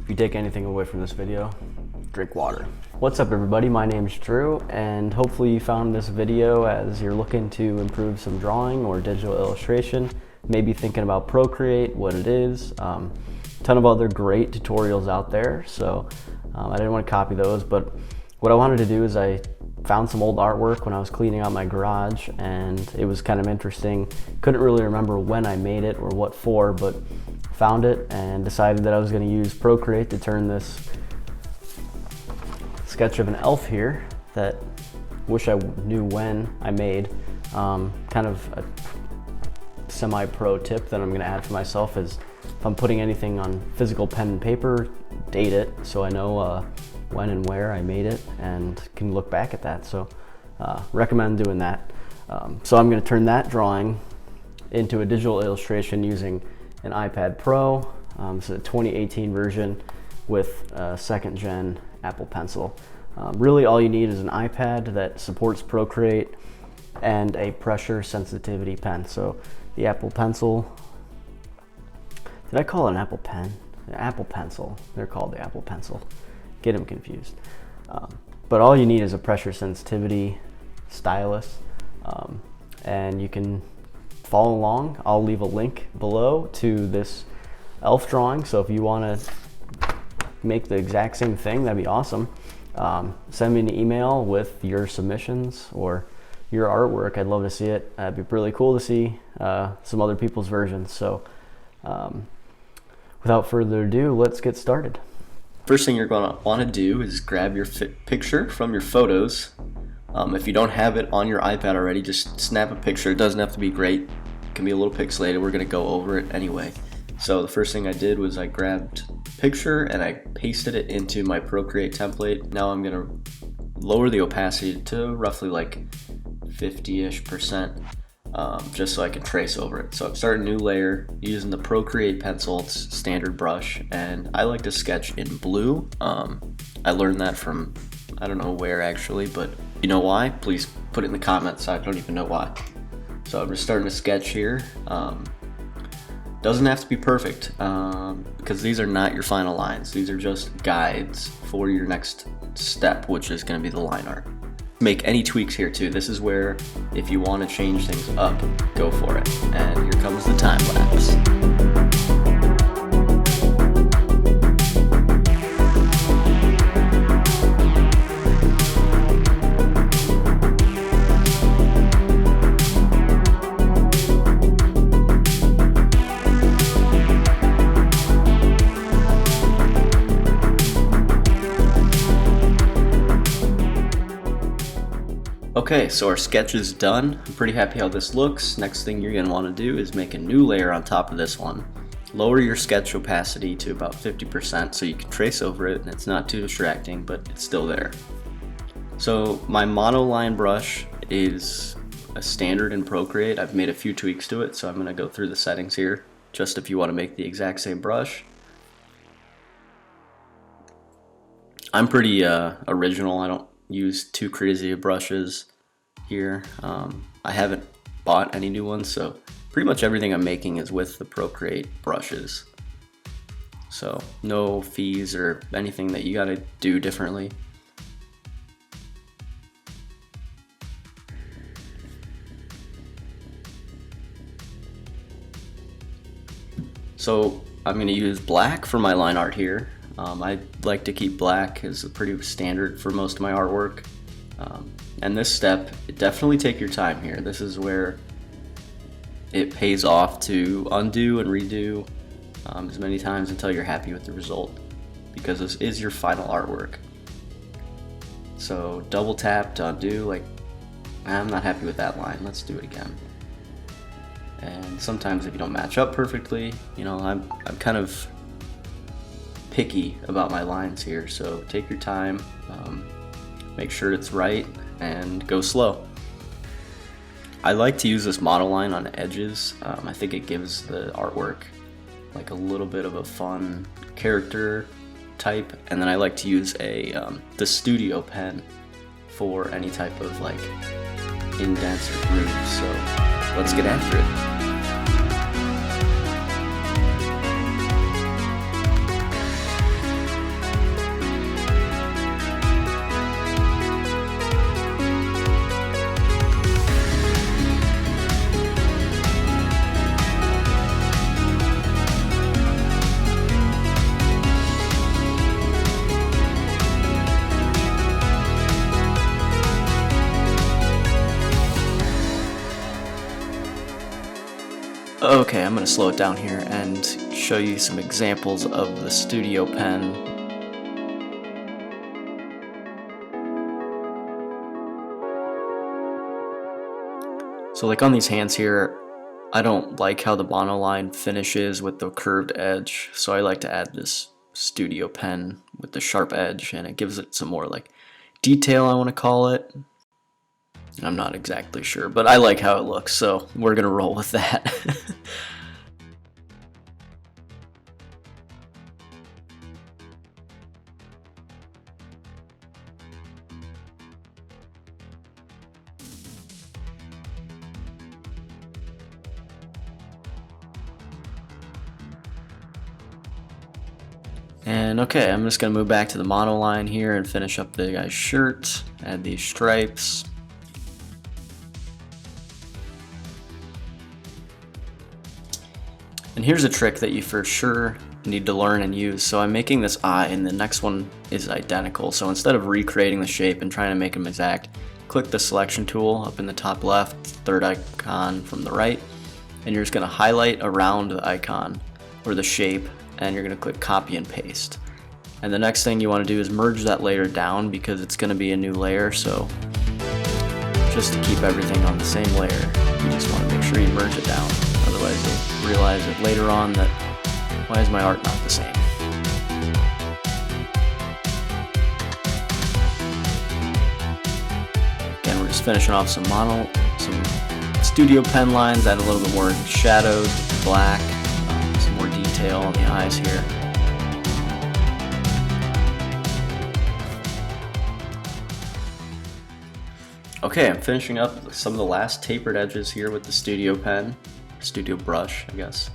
If you take anything away from this video, drink water. What's up everybody, my name's Drew, and hopefully you found this video as you're looking to improve some drawing or digital illustration, maybe thinking about Procreate, what it is, ton of other great tutorials out there, so I didn't want to copy those, but what I wanted to do is I found some old artwork when I was cleaning out my garage, and it was kind of interesting. Couldn't really remember when I made it or what for, but found it and decided that I was going to use Procreate to turn this sketch of an elf here that wish I knew when I made. Kind of a semi-pro tip that I'm going to add for myself is if I'm putting anything on physical pen and paper, date it so I know when and where I made it and can look back at that. So recommend doing that. So I'm going to turn that drawing into a digital illustration using an iPad Pro. It's a 2018 version with a second gen Apple Pencil. Really all you need is an iPad that supports Procreate and a pressure sensitivity pen. So the Apple Pencil, did I call it an Apple Pen? The Apple Pencil, they're called the Apple Pencil. Get them confused. But all you need is a pressure sensitivity stylus, and you can follow along. I'll leave a link below to this elf drawing, so if you want to make the exact same thing, that'd be awesome. Send me an email with your submissions or your artwork. I'd love to see it. It'd be really cool to see some other people's versions. So without further ado, let's get started. First thing you're going to want to do is grab your picture from your photos. If you don't have it on your iPad already, just snap a picture. It doesn't have to be great. It can be a little pixelated. We're going to go over it anyway. So the first thing I did was I grabbed a picture and I pasted it into my Procreate template. Now I'm going to lower the opacity to roughly like 50-ish%, just so I can trace over it. So I'm starting a new layer using the Procreate pencil. It's standard brush, and I like to sketch in blue. I learned that from I don't know where actually, but you know why? Please put it in the comments. I don't even know why. So I'm just starting to sketch here. Doesn't have to be perfect, because these are not your final lines. These are just guides for your next step, which is going to be the line art. Make any tweaks here too. This is where if you want to change things up, go for it. And here comes the time lapse. Okay, so our sketch is done. I'm pretty happy how this looks. Next thing you're going to want to do is make a new layer on top of this one. Lower your sketch opacity to about 50% so you can trace over it and it's not too distracting, but it's still there. So my monoline brush is a standard in Procreate. I've made a few tweaks to it, so I'm going to go through the settings here, just if you want to make the exact same brush. I'm pretty original. I don't use too crazy of brushes here. I haven't bought any new ones, so pretty much everything I'm making is with the Procreate brushes. So no fees or anything that you gotta do differently. So I'm gonna use black for my line art here. I like to keep black as pretty standard for most of my artwork. And this step, definitely take your time here. This is where it pays off to undo and redo as many times until you're happy with the result, because this is your final artwork. So double tap to undo, like I'm not happy with that line, let's do it again. And sometimes if you don't match up perfectly, you know, I'm kind of picky about my lines here, so take your time, make sure it's right, and go slow. I like to use this monoline on the edges. I think it gives the artwork like a little bit of a fun character type, and then I like to use the studio pen for any type of like indents or grooves. So let's get after it. Okay, I'm going to slow it down here and show you some examples of the Studio Pen. So like on these hands here, I don't like how the monoline finishes with the curved edge, so I like to add this Studio Pen with the sharp edge, and it gives it some more like detail, I want to call it. I'm not exactly sure, but I like how it looks, so we're gonna roll with that. And okay, I'm just gonna move back to the monoline here and finish up the guy's shirt, add these stripes. And here's a trick that you for sure need to learn and use. So I'm making this eye, and the next one is identical. So instead of recreating the shape and trying to make them exact, click the selection tool up in the top left, third icon from the right, and you're just gonna highlight around the icon or the shape, and you're gonna click copy and paste. And the next thing you wanna do is merge that layer down because it's gonna be a new layer. So just to keep everything on the same layer, you just wanna make sure you merge it down. Otherwise you'll realize it later on that, why is my art not the same? Again, we're just finishing off some Studio Pen lines, add a little bit more shadows, black, some more detail on the eyes here. Okay, I'm finishing up some of the last tapered edges here with the Studio Pen, Studio Brush, I guess.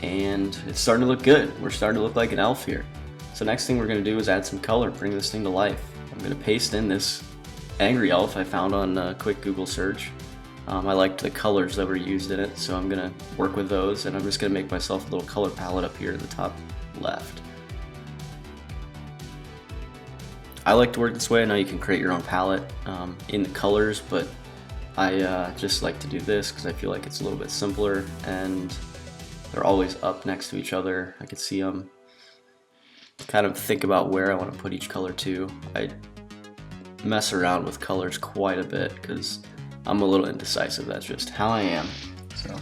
And it's starting to look good. We're starting to look like an elf here. So next thing we're gonna do is add some color, bring this thing to life. I'm gonna paste in this angry elf I found on a quick Google search. I liked the colors that were used in it, so I'm gonna work with those, and I'm just gonna make myself a little color palette up here in the top left. I like to work this way. I know you can create your own palette in the colors, but I just like to do this because I feel like it's a little bit simpler, and they're always up next to each other. I can see them. Kind of think about where I want to put each color to. I mess around with colors quite a bit because I'm a little indecisive. That's just how I am. So.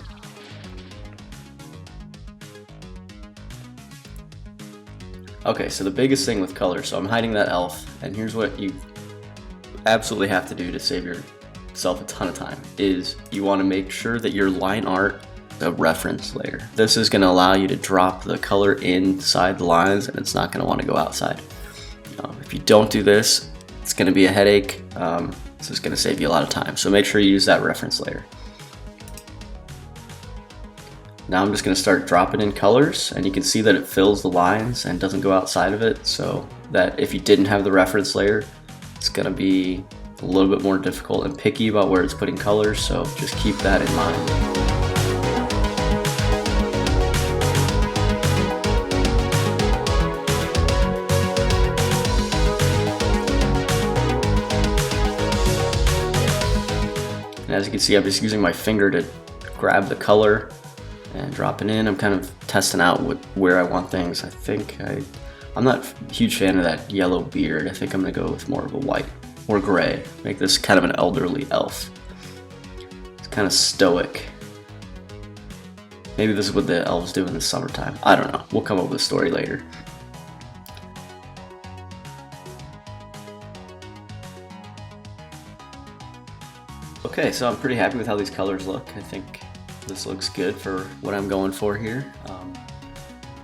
Okay, so the biggest thing with color, so I'm hiding that elf, and here's what you absolutely have to do to save yourself a ton of time, is you want to make sure that your line art, the reference layer, this is going to allow you to drop the color inside the lines, and it's not going to want to go outside. If you don't do this, it's going to be a headache. This is going to save you a lot of time, so make sure you use that reference layer. Now I'm just going to start dropping in colors, and you can see that it fills the lines and doesn't go outside of it, so that if you didn't have the reference layer, it's going to be a little bit more difficult and picky about where it's putting colors, so just keep that in mind. And as you can see, I'm just using my finger to grab the color and drop it in. I'm kind of testing out where I want things. I think I'm not a huge fan of that yellow beard. I think I'm gonna go with more of a white or gray. Make this kind of an elderly elf. It's kind of stoic. Maybe this is what the elves do in the summertime. I don't know. We'll come up with a story later. Okay, so I'm pretty happy with how these colors look. I think this looks good for what I'm going for here.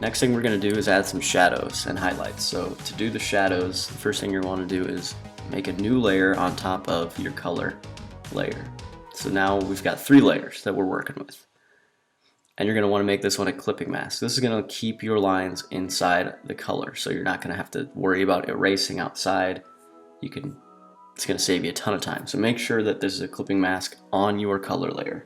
Next thing we're going to do is add some shadows and highlights. So to do the shadows, the first thing you want to do is make a new layer on top of your color layer. So now we've got 3 layers that we're working with. And you're going to want to make this one a clipping mask. This is going to keep your lines inside the color, so you're not going to have to worry about erasing outside. It's going to save you a ton of time. So make sure that this is a clipping mask on your color layer.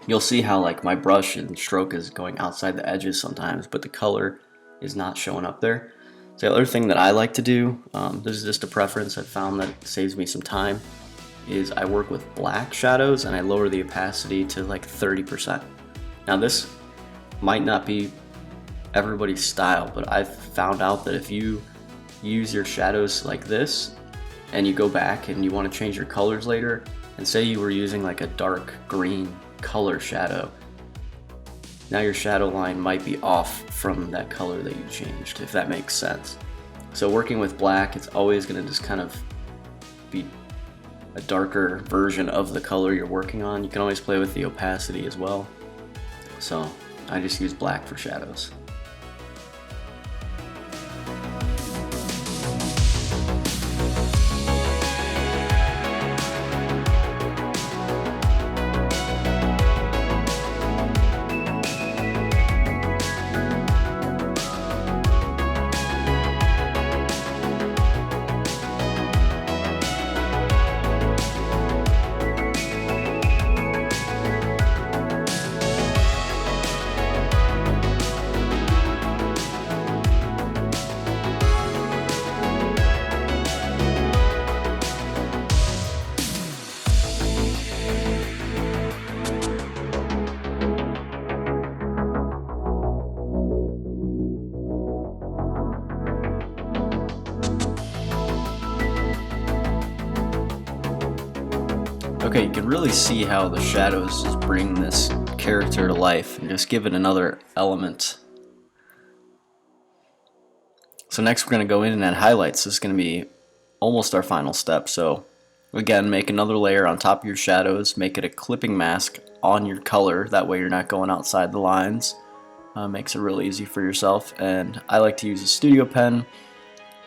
You'll see how like my brush and stroke is going outside the edges sometimes, but the color is not showing up there. So the other thing that I like to do, this is just a preference, I've found that it saves me some time, is I work with black shadows and I lower the opacity to like 30%. Now this might not be everybody's style, but I've found out that if you use your shadows like this and you go back and you want to change your colors later, and say you were using like a dark green color shadow, now your shadow line might be off from that color that you changed, if that makes sense. So working with black, it's always going to just kind of be a darker version of the color you're working on. You can always play with the opacity as well. So I just use black for shadows. Okay, you can really see how the shadows just bring this character to life and just give it another element. So next we're going to go in and add highlights. This is going to be almost our final step. So again, make another layer on top of your shadows, make it a clipping mask on your color, that way you're not going outside the lines. Makes it real easy for yourself. And I like to use a studio pen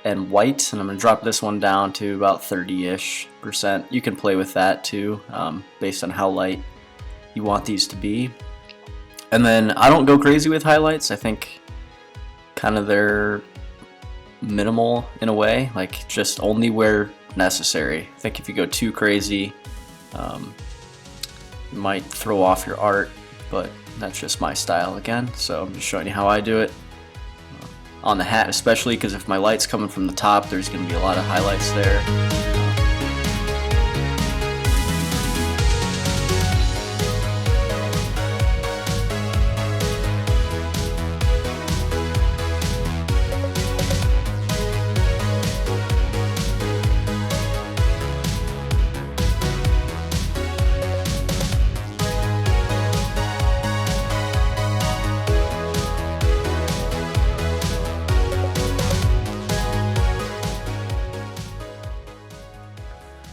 and white, and I'm going to drop this one down to about 30-ish%. You can play with that too, based on how light you want these to be. And then I don't go crazy with highlights. I think kind of they're minimal in a way, like just only where necessary. I think if you go too crazy, you might throw off your art, but that's just my style again. So I'm just showing you how I do it. On the hat especially, because if my light's coming from the top, there's going to be a lot of highlights there.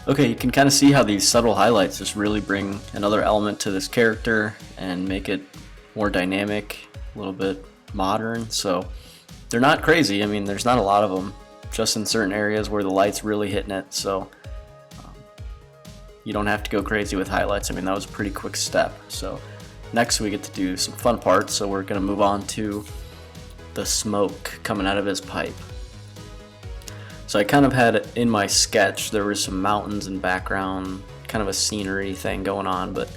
Okay, you can kind of see how these subtle highlights just really bring another element to this character and make it more dynamic, a little bit modern. So they're not crazy. I mean, there's not a lot of them, just in certain areas where the light's really hitting it. So you don't have to go crazy with highlights. I mean, that was a pretty quick step. So next we get to do some fun parts. So we're going to move on to the smoke coming out of his pipe. So I kind of had in my sketch, there were some mountains in background, kind of a scenery thing going on, but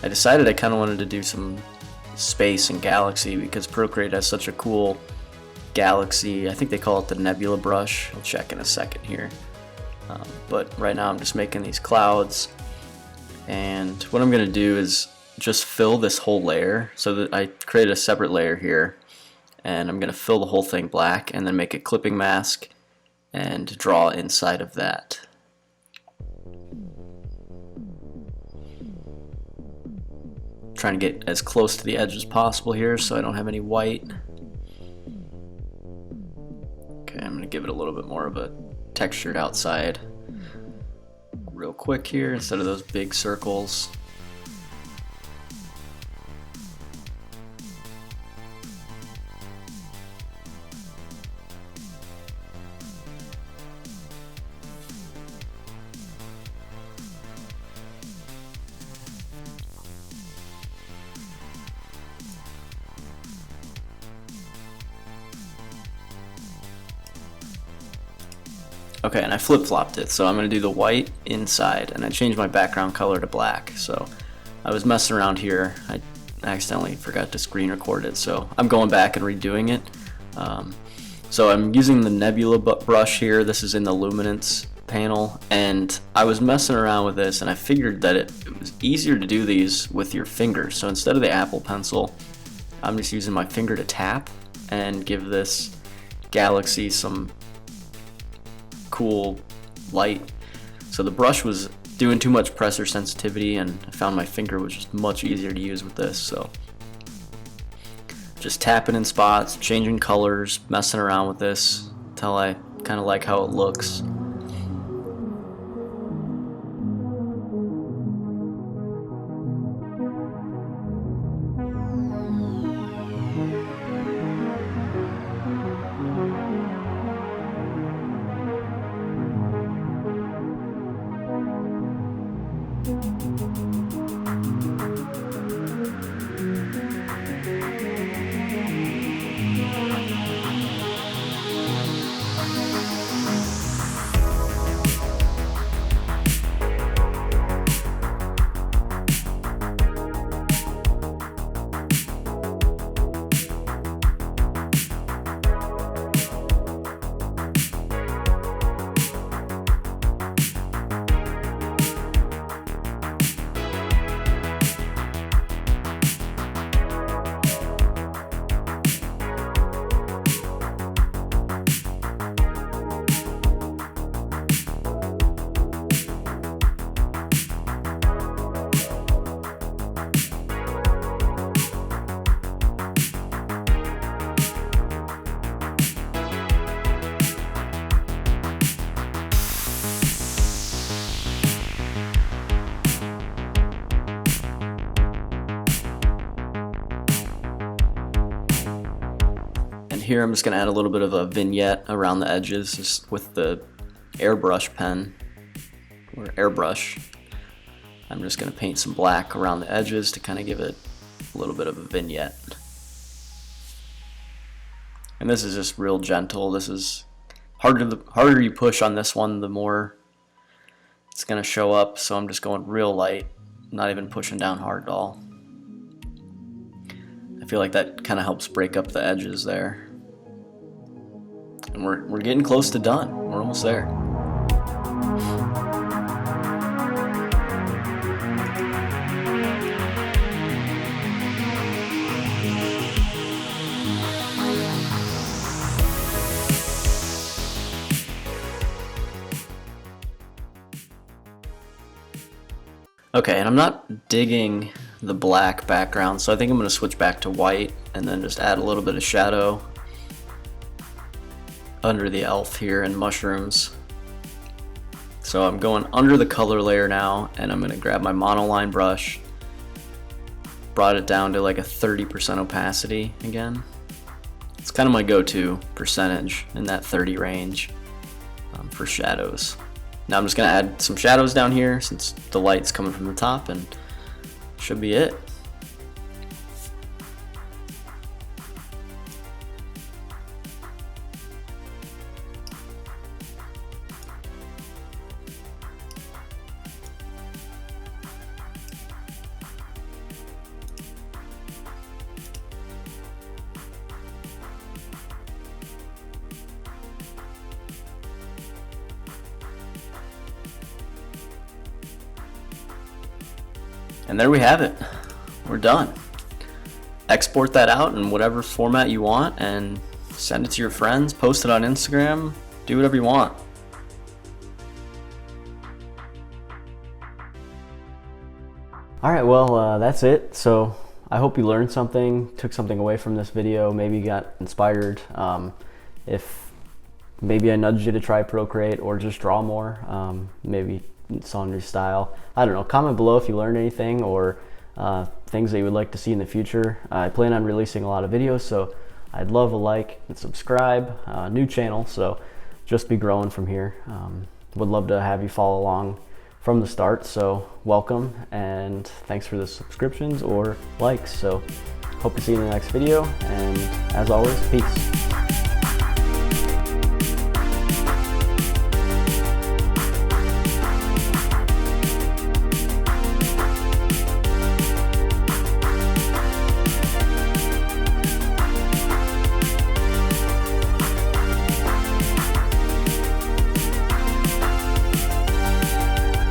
I decided I kind of wanted to do some space and galaxy because Procreate has such a cool galaxy. I think they call it the nebula brush. I'll check in a second here. But right now I'm just making these clouds, and what I'm going to do is just fill this whole layer. So that I created a separate layer here, and I'm going to fill the whole thing black and then make a clipping mask and draw inside of that. Trying to get as close to the edge as possible here so I don't have any white. Okay, I'm going to give it a little bit more of a textured outside real quick here instead of those big circles. Okay, and I flip-flopped it, so I'm going to do the white inside, and I changed my background color to black. So I was messing around here. I accidentally forgot to screen record it, so I'm going back and redoing it. So I'm using the nebula brush here. This is in the luminance panel, and I was messing around with this, and I figured that it was easier to do these with your fingers. So instead of the Apple Pencil, I'm just using my finger to tap and give this galaxy some cool light. So the brush was doing too much pressure sensitivity, and I found my finger was just much easier to use with this. So just tapping in spots, changing colors, messing around with this until I kind of like how it looks. Here I'm just going to add a little bit of a vignette around the edges just with the airbrush pen or airbrush. I'm just going to paint some black around the edges to kind of give it a little bit of a vignette. And this is just real gentle. This is harder you push on this one, the more it's going to show up. So I'm just going real light, not even pushing down hard at all. I feel like that kind of helps break up the edges there. And we're getting close to done. We're almost there. Okay, and I'm not digging the black background, so I think I'm going to switch back to white and then just add a little bit of shadow under the elf here and mushrooms. So I'm going under the color layer now, and I'm going to grab my monoline brush, brought it down to like a 30% opacity again. It's kind of my go-to percentage in that 30 range for shadows. Now I'm just going to add some shadows down here since the light's coming from the top, and should be it. And there we have it. We're done. Export that out in whatever format you want and send it to your friends, post it on Instagram, do whatever you want. All right, well, that's it. So I hope you learned something, took something away from this video, maybe got inspired. If maybe I nudged you to try Procreate or just draw more, maybe it's on your style. I don't know. Comment below if you learned anything or things that you would like to see in the future. I plan on releasing a lot of videos, so I'd love a like and subscribe. New channel, so just be growing from here. Would love to have you follow along from the start, so welcome, and thanks for the subscriptions or likes. So hope to see you in the next video, and as always, peace.